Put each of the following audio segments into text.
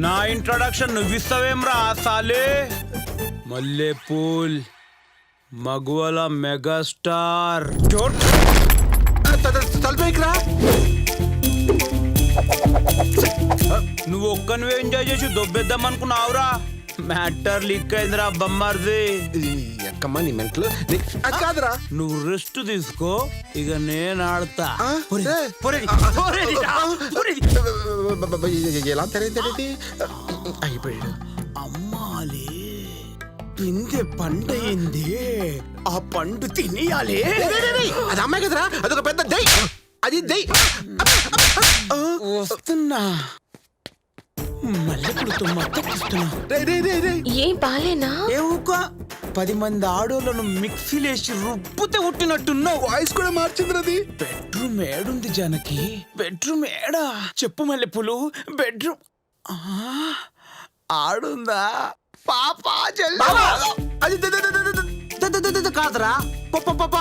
నా ఇంట్రొడక్షన్ నువ్విస్తావేమ్రా సాలే. మల్లెపూల్ మగువల మెగాస్టార్. తలపైకిరా. నువ్వు ఒక్కనివే ఎంజాయ్ చేసి దొబ్బేద్దాం అనుకున్నావురా. మ్యాటర్ లీక్ అయిందిరా బొమ్మర్ది. ఎక్కమ్మా నీ మెంటలు. అది కాదురా. నువ్వు రెస్ట్ తీసుకో, ఇక నేను ఆడతా. ఎలా తెలియదు అయిపోయాడు. అమ్మాలి పిందె పండయింది, ఆ పండు తినేయాలి. అది అమ్మాయి కదరా, అదొక పెద్ద దై. అది దై. వస్తున్నా మల్లెపూలతో మత్తకిస్తున్నా. ఏం బాలేనా? ఏ ఊకో, 10 మంది ఆడోళ్ళను మిక్సీలేసి రుబ్బుతే ఉట్టినట్టున్నావు. వాయిస్ కూడా మార్చింది. అది బెడ్రూమ్ ఏడుంది జానకి? బెడ్రూమ్ ఏడా చెప్పు మల్లెపూలు. బెడ్రూమ్ ఆడుందా పాపా? అది కాదురా,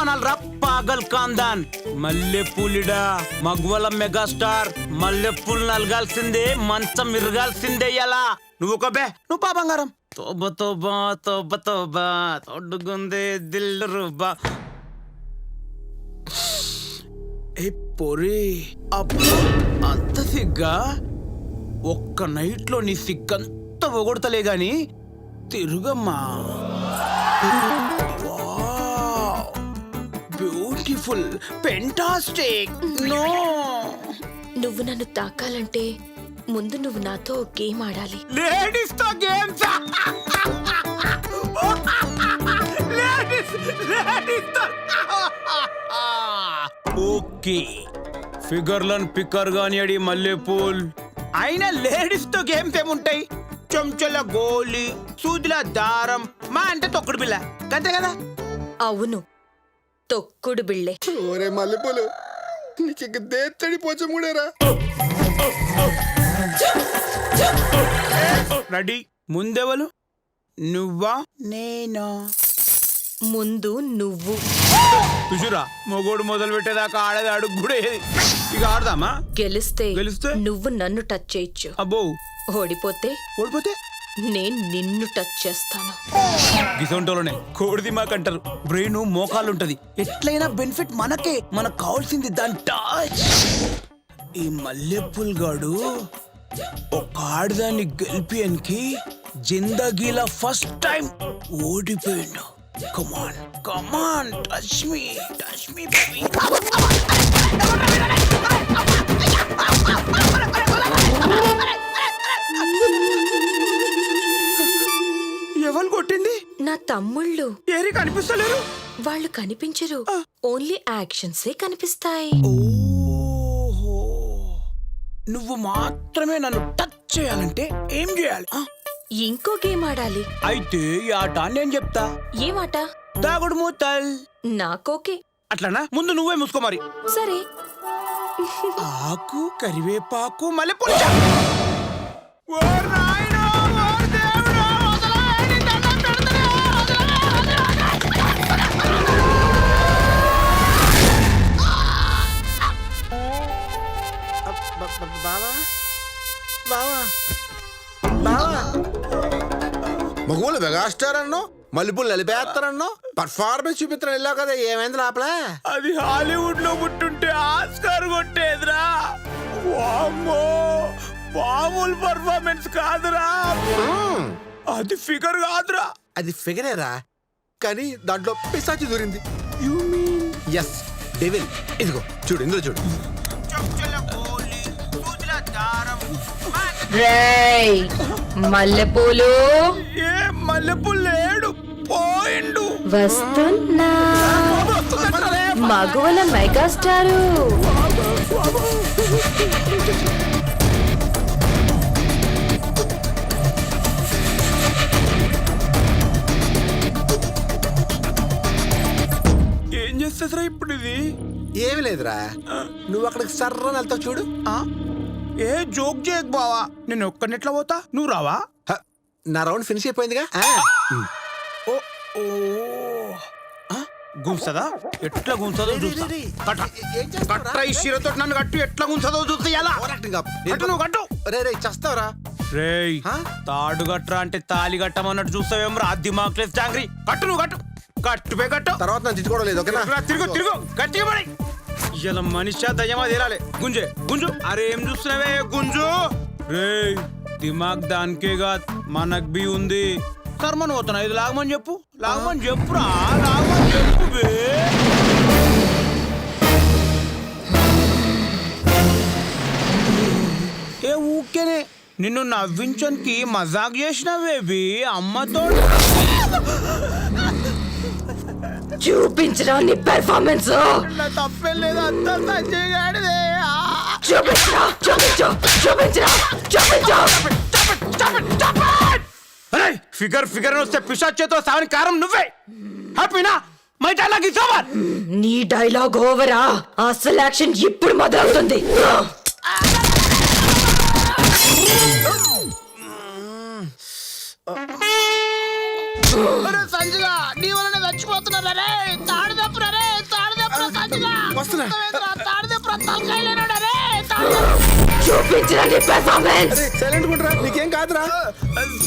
అనాలరా పాగల్ కాందాన్. మల్లెపూలిడా మగ్వల మెగాస్టార్. మల్లెపూలు నలగాల్సిందే, మంచం ఇరగాల్సిందే. ఎలా నువ్వు ఒక బే, నువ్వు పా బంగారం. తోబ తోబా తోబ తోబా తొడ్డుగుందే దిల్ రుబా. ఏ పొరి అప్పుడు అంత సిగ్గా? ఒక్క నైట్ లో నీ సిగ్గంత పొగొడతలే గాని తిరుగమ్మా. Beautiful, fantastic. నో, నువ్వు నన్ను తాకాలంటే ముందు నువ్వు నాతో గేమ్ ఆడాలి. లేడీస్ తో గేమ్స్? ఓకే, ఫిగర్లను పిక్కర్ గాని అడి మల్లెపూల్. అయినా లేడీస్ తో గేమ్స్ ఏముంటాయి? చెంచల గోలి, సూదిల దారం, మా అంటే తొక్కుడు బిల్ల, అంతే కదా? అవును, తొక్కుడు బిళ్ళే. ఓరే మల్లెపూలు, నీకు ఇంక దేత్తడి పోచముడేరా. రెడీ? ముందెవలు, నువ్వా నేనా? ముందు నువ్వు. చూసురా, మొగోడు మొదలు పెట్టేదాకా ఆడేది అడుగు కూడా ఏది. ఇక ఆడదామా? గెలిస్తే గెలిస్తే నువ్వు నన్ను టచ్ చేయొచ్చు. అబ్బో, ఓడిపోతే ఓడిపోతే నేను నిన్ను టచ్ చేస్తాను. గిసొంటోలోనే కోడిది మాకంటారు. బ్రెయిన్ మోకాలుంటది, ఎట్లయినా బెనిఫిట్ మనకే. మనకు కావాల్సింది దాని టచ్. ఈ మల్లెపూల్ గాడు ఒక ఆడదాన్ని గెలిపియనికి జిందగీలా ఫస్ట్ టైం ఓడిపోయిండు. కమాన్ కమాన్, టచ్ మీ బేబీ. ఎవరు కొట్టింది? నా తమ్ముళ్ళు. ఏరి కనిపిస్తలేరు. వాళ్ళు కనిపించరు, ఓన్లీ యాక్షన్సే కనిపిస్తాయి. ఓహో, నువ్వు మాత్రమే నన్ను టచ్ చేయాలంటే ఏం చేయాలి? ఇంకో గేమ్ ఆడాలి. అయితే ఈ ఆట నేను చెప్తా. ఏమాట? దాగుడు మూతల్. నాకోకే. అట్లనా? ముందు నువ్వే మూసుకో మరి. సరే. ఆకు, కరివేపాకు, మల్లెపూలు. బావా బావా బావా, మగవాళ్ళు మెగాస్టార్ అన్నో, మల్లెపూలు నలిపేస్తారన్నో, పర్ఫార్మెన్స్ చూపిస్తాను వెళ్ళావు కదా, ఏమైంది లోపల? అది హాలీవుడ్ లో పుట్టుంటే ఆస్కార్ కొట్టేదిరా. వామ్మో, మామూలు పర్ఫార్మెన్స్ కాదురా. అది ఫిగర్ కాదురా. అది ఫిగరేరా, కానీ దాంట్లో పిశాచి దూరింది. You mean? Yes, devil. ఇదిగో చూడు, ఇందులో చూడు. రేయ్ మల్లెపూలు. ఏ మల్లెపూలు లేడు, పోయిండు. వస్తున్నా, మగువల మెగాస్టారు. ఏం చేస్తుందిరా ఇప్పుడు ఇది? ఏమి లేదురా, నువ్వు అక్కడికి సర్రని వెళ్తావు చూడు. ఏ జోక్ చేయకు బావా, నేను ఒక్కనెట్లా పోతా, నువ్వు రావా? నా రౌండ్ ఫినిష్ అయిపోయిందిగా. గుంసదా? ఎట్లా గుంసదో చూస్తా. కట్ట ఈ శిరతో నన్ను కట్టు, ఎట్లా గుంసదో చూస్తా. ఎలా నువ్వు కట్టు. రే రే, చేస్తావురా. రేయ్ హా? తాడు గట్రా అంటే తాలి కట్టమన్నట్టు చూస్తావేం రా దిమాక్లేస్ చాంగ్రీ కట్టు నువ్వు కట్టు కట్టుపే కట్టు తర్వాత నన్ను తిట్టుకోవడం లేదు ఓకేనా తిరుగు తిరుగు గట్టిగా పడి ఇలా మనిషి దయ్యమా తేలాలి గుంజే గుంజు అరే ఏం చూస్తున్నావే గుంజు రేయ్ దిమాగ్ దానికేగా మనకు బి ఉంది కర్మను పోతున్నా ఇది లాగమని చెప్పురా లాగమని చెప్పు బే ఏ ఊకేనే నిన్ను నవ్వించడానికి మజాక్ చేసినవేబి అమ్మతో చూపించరా నీ పెర్ఫార్మెన్స్ తప్పేం లేదు అంతా సంజయ్ గాడిదే చూపించరా చూపించరా ఫిగర్ ఫిగర్ వస్తే పిశాచేతో సావని కారం నువ్వే హ్యాపీనా మై డైలాగ్ ఇస్ ఓవర్ నీ డైలాగ్ ఓవరా అసలు యాక్షన్ ఇప్పుడు మొదలవుతుంది సంజగా నీ వలన చచ్చిపోతున్నారు రే తాడుదప్పురా రే తాడుదప్పురా సంజగా వస్తున్నా. తాడుదప్పురా తలకాయలేనాడు రే చూపించరా నీ పెర్ఫార్మెన్స్ సైలెంట్ గుండ్రా నీకేం కాదురా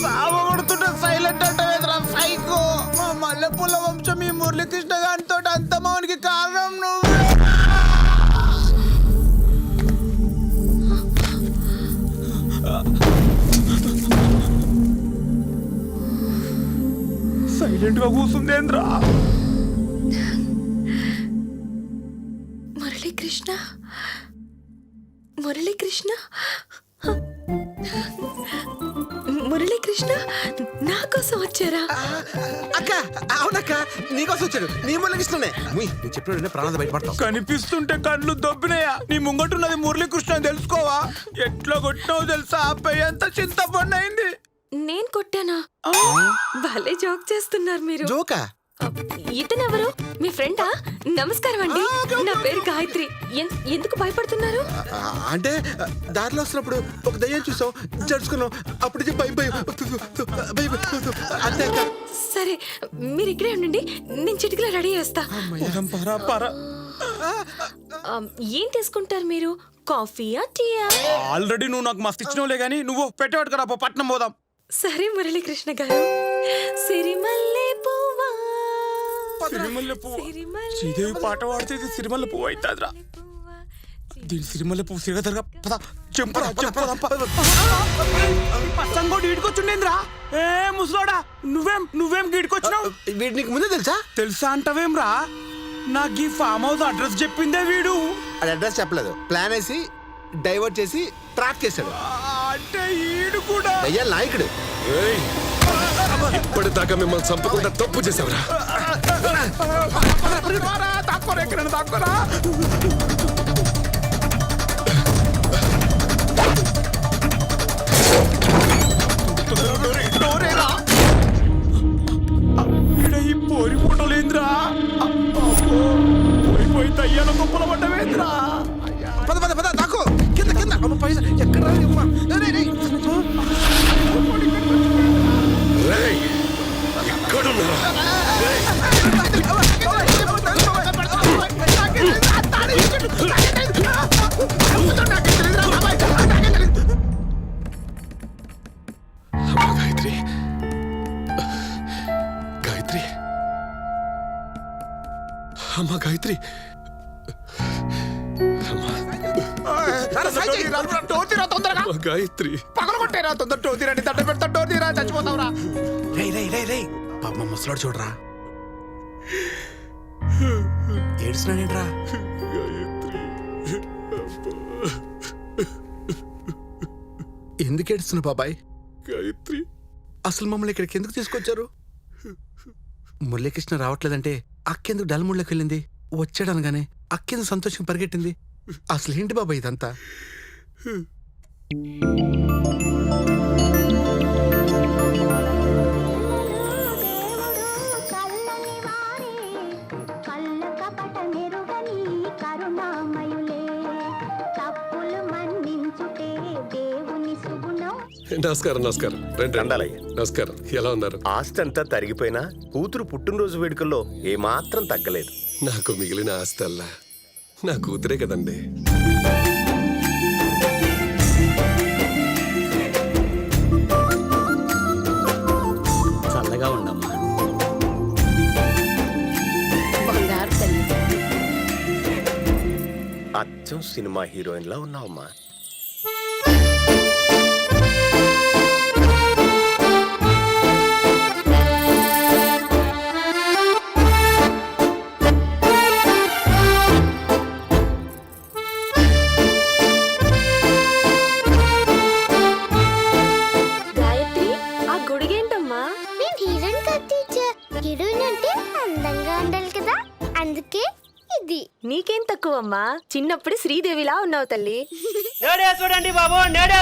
సావ కొడుతుంటే సైలెంట్ అంటే సైకో మా మల్లెపూల వంశం ఈ మురళీకృష్ణ గారితో అంతమానికి కారణం నువ్వు సైలెంట్ గా కూర్చుందేంద్రా మురళీకృష్ణ మురళీకృష్ణ మురళీకృష్ణ నా కోసం వచ్చారా అక్క అవునక్క నీకోసం వచ్చాడు నీ మూలకి ఇష్టమే నీ చెప్పిన ప్రాణాలు బయటపడతావు కనిపిస్తుంటే కళ్ళు దొబ్బినాయా నీ ముంగటున్నది మురళీకృష్ణ అని తెలుసుకోవా ఎట్లా కొట్టినావు తెలుసా ఆపై ఎంత చింతపండు అయింది నేను కొట్టానా భలే జోక్ చేస్తున్నారు మీరు జోకా ఇతనెవరు మీ ఫ్రెండా నమస్కారం అండి నా పేరు గాయత్రి ఎందుకు భయపడుతున్నారు అంటే దారిలో వస్తున్నప్పుడు ఒక దయ్యం చూసాం జడుచుకున్నాం అప్పుడు నుంచి భయం భయం భయం అంతే అక్క సరే మీరు ఇక్కడే ఉండండి నేను చిటికలో రెడీ చేస్తా ఏం తీసుకుంటారు మీరు కాఫీయా టీయా ఆల్రెడీ నువ్వు నాకు మస్తు ఇచ్చినవులే గానీ నువ్వు పెట్టేవాడు కదా పట్నం పోదాం సరే మురళీకృష్ణ గారు సిరిమల్లె పువ్వా సిరిమల్లె పువ్వు శ్రీదేవి పాట పాడితే ఇది సిరిమల్లె పువ్వు అవుతుందిరా దీని సిరిమల్లె పువ్వు సిరగదరగా పద చెంపరా పచ్చంగోటి ఈడుకొచ్చుండేంద్రా ఏ ముసలోడా నువ్వేం గీడుకొచ్చినావు వీడు నీకు ముందే తెలుసా తెలుసా అంటవేంరా నాకు ఈ ఫామ్ హౌస్ అడ్రస్ చెప్పిందే వీడు అది అడ్రస్ చెప్పలేదు ప్లాన్ వేసి డైవర్ట్ చేసి ట్రాప్ చేశాడు అంటే ఈడు కూడా అయ్యా నాయకుడు ఇప్పటిదాకా మిమ్మల్ని చంపకుండా తప్పు చేసావురా తక్కువ ఎక్కడ తక్కువరా ఈ పోరి ఫోటోలేంద్రా పోయి తయ్యాల గొప్పల పడ్డవేంద్రా పద పద పద దాకో కింద కింద అమ్మ పైసా ఎక్కడ రేయ్, ఇక్కడున్నారా? అమ్మా గాయత్రి గాయత్రి అమ్మా గాయత్రి తొందరగా అమ్మా గాయత్రి పగలగొట్టేరా తొందర టోతీరండి తట్ట పెడతా టోతీరా చచ్చిపోతావురా రేయ్ పాప ముసలాడు చూడరా ఏడుస్తున్నాడేంట్రా ఎందుకు ఏడుస్తున్నావు బాబాయ్ గాయత్రి అసలు మమ్మల్ని ఇక్కడికి ఎందుకు తీసుకొచ్చారు మురళీకృష్ణ రావట్లేదంటే అక్కెందుకు డల్ముళ్ళకి వెళ్ళింది వచ్చాడనగానే అక్కెందుకు సంతోషం పరిగెట్టింది అసలు ఏంటి బాబాయ్ ఇదంతా నమస్కారం రండి రండాలయ్య. నమస్కారం ఎలా ఉన్నారు ఆస్తి అంతా తరిగిపోయినా కూతురు పుట్టినరోజు వేడుకల్లో ఏమాత్రం తగ్గలేదు. నాకు మిగిలిన ఆస్తి అల్లా నా కూతురే కదండి అచ్చం సినిమా హీరోయిన్ లా ఉన్నావమ్మా. గాయత్రి ఆ గుడిగేంటమ్మా? నేను హీరోయిన్ కాదు టీచర్. హీరోయిన్ అంటే అందంగా ఉండాలి కదా, అందుకే ఇది. నీకేం తక్కువమ్మా, చిన్నప్పుడు శ్రీదేవిలా ఉన్నావు తల్లి. నేడే చూడండి బాబు, నేడే